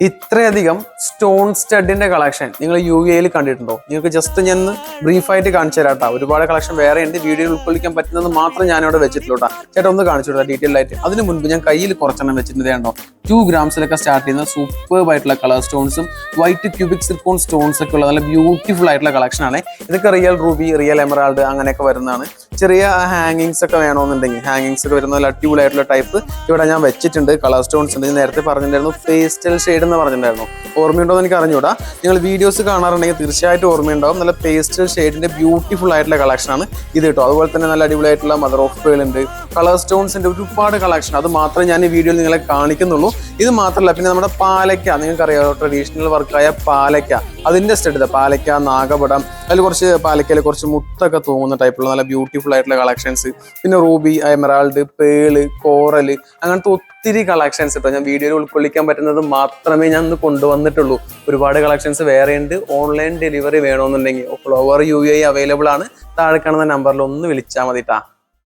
ഇത്രയധികം stone സ്റ്റഡിന്റെ collection നിങ്ങൾ U എയിൽ കണ്ടിട്ടുണ്ടോ? നിങ്ങൾക്ക് ജസ്റ്റ് ഞാൻ ബ്രീഫായിട്ട് കാണിച്ചു തരാം കേട്ടോ. ഒരുപാട് കളക്ഷൻ വേറെ ഉണ്ട്, വീഡിയോയിൽ ഉൾക്കൊള്ളിക്കാൻ പറ്റുന്നത് മാത്രം ഞാനിവിടെ വെച്ചിട്ടുള്ളൂ കേട്ടോ. ചേട്ടാ ഒന്ന് കാണിച്ചു കൊടുത്താൽ ഡീറ്റെയിൽ ആയിട്ട്. അതിന് മുൻപ് ഞാൻ കയ്യിൽ കുറച്ചെണ്ണം വെച്ചിട്ടുണ്ട് കണ്ടോ. 2 grams സ്റ്റാർട്ട് ചെയ്യുന്ന സൂപ്പർബ് ആയിട്ടുള്ള കളർ സ്റ്റോൺസും വൈറ്റ് ക്യൂബിക് സിർക്കോൺ സ്റ്റോൺസ് ഒക്കെ ഉള്ള നല്ല ബ്യൂട്ടിഫുൾ ആയിട്ടുള്ള കളക്ഷൻ ആണ്. ഇതൊക്കെ റിയൽ റൂബി, റിയൽ എമറാൾഡ് അങ്ങനെയൊക്കെ വരുന്നതാണ്. ചെറിയ ഹാങ്ങിങ്സ് ഒക്കെ വേണമെന്നുണ്ടെങ്കിൽ ഹാങ്ങിങ്സ് ഒക്കെ വരുന്ന നല്ല അടിപൊളിയായിട്ടുള്ള ടൈപ്പ് ഇവിടെ ഞാൻ വെച്ചിട്ടുണ്ട്. കളർ സ്റ്റോൺസ് ഉണ്ട്. നേരത്തെ പറഞ്ഞിട്ടുണ്ടായിരുന്നു പേസ്റ്റൽ ഷെയ്ഡ് എന്ന് പറഞ്ഞിട്ടുണ്ടായിരുന്നു. ഓർമ്മയുണ്ടോ എന്ന് എനിക്ക് അറിഞ്ഞൂടാ. നിങ്ങൾ വീഡിയോസ് കാണാറുണ്ടെങ്കിൽ തീർച്ചയായിട്ടും ഓർമ്മയുണ്ടാവും. നല്ല പേസ്റ്റൽ ഷെയ്ഡിന്റെ ബ്യൂട്ടിഫുൾ ആയിട്ടുള്ള കളക്ഷൻ ആണ് ഇത് കേട്ടോ. അതുപോലെ തന്നെ നല്ല അടിപൊളിയായിട്ടുള്ള മദർ ഓഫ് പേൾ ഉണ്ട്, കളർ സ്റ്റോൺസിന്റെ ഒരുപാട് കളക്ഷൻ. അത് മാത്രമേ ഞാൻ ഈ വീഡിയോയിൽ നിങ്ങളെ കാണിക്കുന്നുള്ളൂ. ഇത് മാത്രമല്ല, പിന്നെ നമ്മുടെ പാലക്ക, നിങ്ങൾക്കറിയാമോ ട്രഡീഷണൽ വർക്കായ പാലക്ക, അതിന്റെ സ്റ്റഡ് പാലക്ക, നാഗപടം, അതിൽ കുറച്ച് പാലക്കയിൽ കുറച്ച് മുത്തൊക്കെ തൂങ്ങുന്ന ടൈപ്പുള്ള നല്ല ബ്യൂട്ടിഫുൾ ആയിട്ടുള്ള കളക്ഷൻസ്. പിന്നെ റൂബി, എമറാൾഡ്, പേള്, കോറല്, അങ്ങനത്തെ ഒത്തിരി കളക്ഷൻസ് കേട്ടോ. ഞാൻ വീഡിയോയിൽ ഉൾക്കൊള്ളിക്കാൻ പറ്റുന്നത് മാത്രമേ ഞാൻ ഇന്ന് കൊണ്ടുവന്നിട്ടുള്ളൂ. ഒരുപാട് കളക്ഷൻസ് വേറെ ഉണ്ട്. ഓൺലൈൻ ഡെലിവറി വേണമെന്നുണ്ടെങ്കിൽ ഫ്ലവർ UAE അവൈലബിൾ ആണ്. താഴെ കാണുന്ന നമ്പറിൽ ഒന്ന് വിളിച്ചാൽ മതി ട്ടാ.